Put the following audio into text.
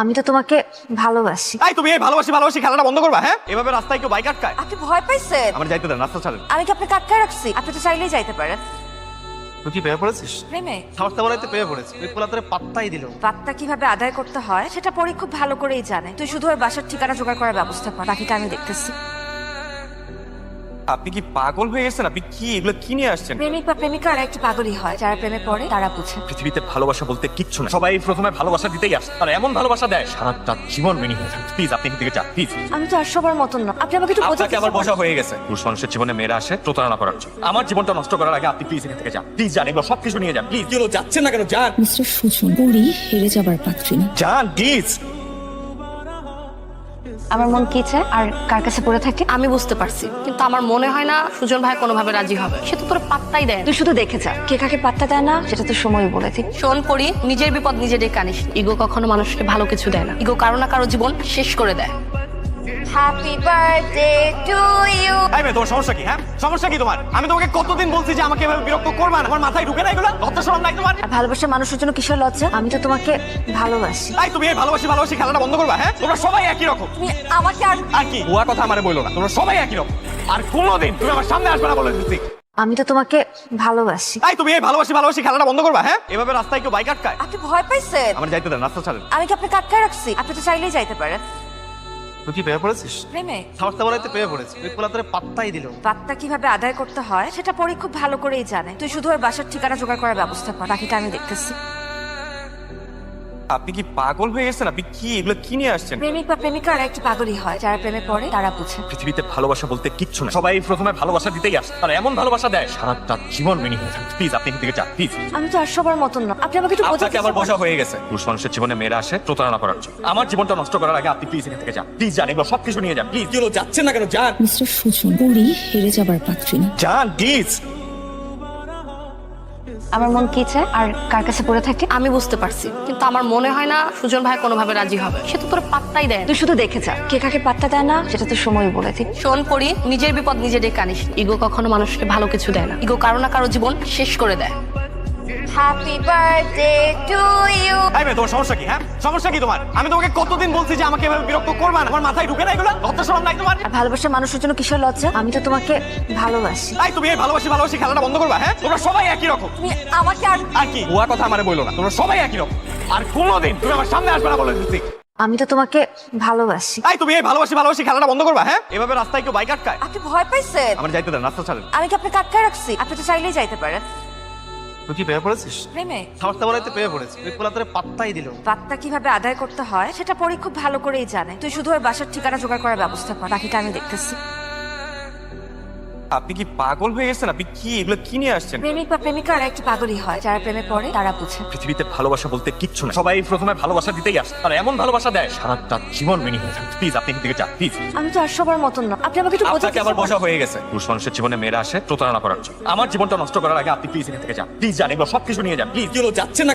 আমি তো তোমাকে ভালোবাসি। এই তুমি এই ভালোবাসি খেলাটা বন্ধ করবা, হ্যাঁ? এভাবে রাস্তায় কেউ বাইক আটকায়? আপনি ভয় পাইছেন? আমার যাইতে দেন, রাস্তা ছাড়েন। আমি কি আপনাকে আটকায় রাখছি? আপনি তো চাইলেই যাইতে পারেন। তুই কি পেয়ে পড়েছিস? প্রেমে সাহসটা বলাইতে পেয়ে পড়েছি, তুই পোলা তোরে পাত্তাই দিল। বার্তা কিভাবে আদায় করতে হয় সেটা পরে খুব ভালো করেই জানে। তুই শুধু ওর বাসার ঠিকানা জোগাড় করার ব্যবস্থা কর, বাকিটা আমি দেখতেছি। আপনি কি পাগল হয়ে গেছেন? আপনি কি এগুলো কি নিয়ে আসছেন? প্রেমিক বা প্রেমিকারা একটু পাগলই হয়, যারা প্রেমে পড়ে তারা বুঝে। পৃথিবীতে ভালোবাসা বলতে কিচ্ছু না। সবাই প্রথমে ভালোবাসা দিতেই আসে, আর এমন ভালোবাসা দেয় সারাটা জীবন মেনে হয়ে যায়। প্লিজ আপনি এখান থেকে যান, প্লিজ। আমি তো আর সবার মতন না, আপনি আমাকে একটু বোঝাতে আপনাকে আবার বসা হয়ে গেছে। পুরুষ মানুষের জীবনে মেয়েরা আসে প্রতারণা করার জন্য। আমার জীবনটা নষ্ট করার আগে আপনি প্লিজ এখান থেকে যান, প্লিজ যান। এগুলো সবকিছু নিয়ে যান, প্লিজ। এগুলো যাচ্ছেন না কেন? যান, মিস্টার সুজন, পরি হেরে যাবার পাত্রী না। যান প্লিজ। আমার মন কি চায় আর কার কাছে পড়ে থাকে আমি বুঝতে পারছি, কিন্তু আমার মনে হয় না সুজন ভাই কোনোভাবে রাজি হবে। সে তো তোর পাত্তাই দেয় না। তুই শুধু দেখে যা, কে কাকে পাত্তা দেয় না সেটা তো সময় বলে দিক। শোন পড়ি, নিজের বিপদ নিজে ডেকে আনিস। ইগো কখনো মানুষকে ভালো কিছু দেয় না। ইগো কারো না কারো জীবন শেষ করে দেয়। Happy birthday to you. এই মেয়ে, তোমার সমস্যা কি? হ্যাঁ, সমস্যা কি তোমার? আমি তোমাকে কতদিন বলছি যে আমাকে এভাবে বিরক্ত করবা না। আমার মাথায় ঢুকে না এগুলো? লজ্জা শরম নাই তোমার? আর ভালোবাসার মানুষের জন্য কিসের লজ্জা? আমি তো তোমাকে ভালোবাসি। এই তুমি এই ভালোবাসি খেলাটা বন্ধ করবা, হ্যাঁ? তোমরা সবাই একই রকম। তুমি আমাকে আর কি হুয়া কথা আমারে বললো না। তোমরা সবাই একই রকম। আর কোনোদিন তুমি আমার সামনে আসবে না বলে দিচ্ছি। আমি তো তোমাকে ভালোবাসি। এই তুমি এই ভালোবাসি খেলাটা বন্ধ করবা, হ্যাঁ? এভাবে রাস্তায় কেউ বাইক আটকায়? আপনি ভয় পাইছেন? আমার যাইতে দেন, রাস্তা ছাড়েন। আমি কি আপনাকে আটকায় রাখছি? আপনি তো চাইলেই যাইতে পারেন। তুই কি পেয়ে পড়েছিস? প্রেমে সাহসটা বলাইতে পেয়ে পড়েছি, তুই পোলা তোরে পাত্তাই দিল। বার্তা কিভাবে আদায় করতে হয় সেটা পরে খুব ভালো করেই জানে। তুই শুধু ওর বাসার ঠিকানা জোগাড় করার ব্যবস্থা কর, বাকিটা আমি দেখতেছি। আপনি কি পাগল হয়ে গেছেন? আপনি কি এগুলো কি নিয়ে আসছেন? প্রেমিক বা প্রেমিকারা একটু পাগলই হয়, যারা প্রেমে পড়ে তারা বুঝে। পৃথিবীতে ভালোবাসা বলতে কিচ্ছু না। সবাই প্রথমে ভালোবাসা দিতেই আসে, আর এমন ভালোবাসা দেয় সারাটা জীবন মেনে হয়ে যায়। প্লিজ আপনি এখান থেকে যান, প্লিজ। আমি তো আর সবার মতন না, আপনি আমাকে একটু আপনাকে বোঝাতে আবার বসা হয়ে গেছে। পুরুষ মানুষের জীবনে মেয়েরা আসে প্রতারণা করার জন্য। আমার জীবনটা নষ্ট করার আগে আপনি প্লিজ এখান থেকে যান, প্লিজ যান। এগুলো সবকিছু নিয়ে যান, প্লিজ। এগুলো যাচ্ছেন না কেন? যান, মিস্টার সুজন, পরি হেরে যাবার পাত্রী না। যান প্লিজ। আমার মন কি চায় আর কার কাছে পড়ে থাকে আমি বুঝতে পারছি, কিন্তু আমার মনে হয় না সুজন ভাই কোনোভাবে রাজি হবে। সে তো তোর পাত্তাই দেয় না। তুই শুধু দেখে যা, কে কাকে পাত্তা দেয় না সেটা তো সময় বলে দিক। শোন পড়ি, নিজের বিপদ নিজে ডেকে আনিস। ইগো কখনো মানুষকে ভালো কিছু দেয় না। ইগো কারো না কারো জীবন শেষ করে দেয়। Happy birthday to you. এই মেয়ে, তোমার সমস্যা কি? হ্যাঁ, সমস্যা কি তোমার? আমি তোমাকে কতদিন বলছি যে আমাকে এভাবে বিরক্ত করবা না। আমার মাথায় ঢুকে না এগুলো? লজ্জা শরম নাই তোমার? আর ভালোবাসার মানুষের জন্য কিসের লজ্জা? আমি তো তোমাকে ভালোবাসি। এই তুমি এই ভালোবাসি খেলাটা বন্ধ করবা, হ্যাঁ? তোমরা সবাই একই রকম। তুমি আমাকে আর কি হুয়া কথা আমারে বললো না। তোমরা সবাই একই রকম। আর কোনোদিন তুমি আমার সামনে আসবে না বলে দিচ্ছি। আমি তো তোমাকে ভালোবাসি। এই তুমি এই ভালোবাসি খেলাটা বন্ধ করবা, হ্যাঁ? এভাবে রাস্তায় কেউ বাইক আটকায়? আপনি ভয় পাইছেন? আমার যাইতে দেন, রাস্তা ছাড়েন। আমি কি আপনাকে আটকায় রাখছি? আপনি তো চাইলেই যাইতে পারেন। তুই কি পেয়ে পড়েছিস? প্রেমে সাহসটা বলাইতে পেয়ে পড়েছি, তুই পোলা তোরে পাত্তাই দিল। বার্তা কিভাবে আদায় করতে হয় সেটা পরে খুব ভালো করেই জানে। তুই শুধু ওর বাসার ঠিকানা জোগাড় করার ব্যবস্থা কর, বাকিটা আমি দেখতেছি। আপনি কি পাগল হয়ে গেছেন? আপনি কি এগুলো কি নিয়ে আসছেন? প্রেমিক বা প্রেমিকারা একটু পাগলই হয়, যারা প্রেমে পড়ে তারা বুঝে। পৃথিবীতে ভালোবাসা বলতে কিচ্ছু না। সবাই প্রথমে ভালোবাসা দিতেই আসে, আর এমন ভালোবাসা দেয় সারাটা জীবন মেনে হয়ে যায়। প্লিজ আপনি এখান থেকে যান, প্লিজ। আমি তো আর সবার মতন না, আপনি আমাকে একটু আপনাকে বোঝাতে আবার বসা হয়ে গেছে। পুরুষ মানুষের জীবনে মেয়েরা আসে প্রতারণা করার জন্য। আমার জীবনটা নষ্ট করার আগে আপনি প্লিজ এখান থেকে যান, প্লিজ যান। এগুলো সবকিছু নিয়ে যান, প্লিজ। এগুলো যাচ্ছেন না